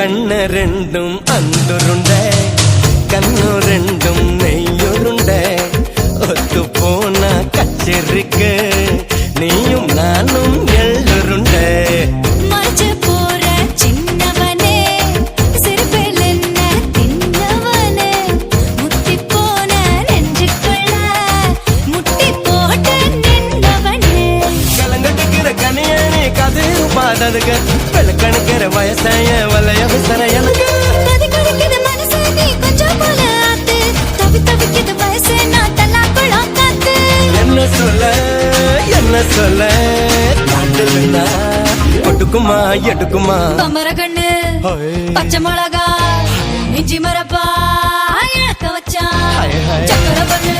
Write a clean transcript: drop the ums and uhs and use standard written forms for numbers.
கண்ணு ரெண்டும் அந்துருண்ட கண்ணு ரெண்டும் நெய்யுருண்ட ஒத்து போன கச்சிருக்கு நீயும் நானும் எள்ளுருண்ட மறைச்சு போற சின்னவனே சிறுபில் என்ன தின்னவனே முத்தி போன நெஞ்சுக்குள்ள முட்டி போட்டு நின்னவனே கலங்கட்டுக்கிற கனியணி கதிர் பாடதுக்கு வெளுக்கணுக்கிற வயசைய வலைய விசர எனக்கு ததி குடிக்குது மனசு நீ கொஞ்சம் போல ஆத்து தவி தவிக்குது வயசு நான் தல்லா குளம் காத்து என்ன சொல்ல காட்டுதுன்னா ஒட்டுக்குமா எடுக்குமா பம்பர கண்ணு பச்சை மிளகா இஞ்சி மரப்பா இழக்க வச்சான் சக்கர பண்ணு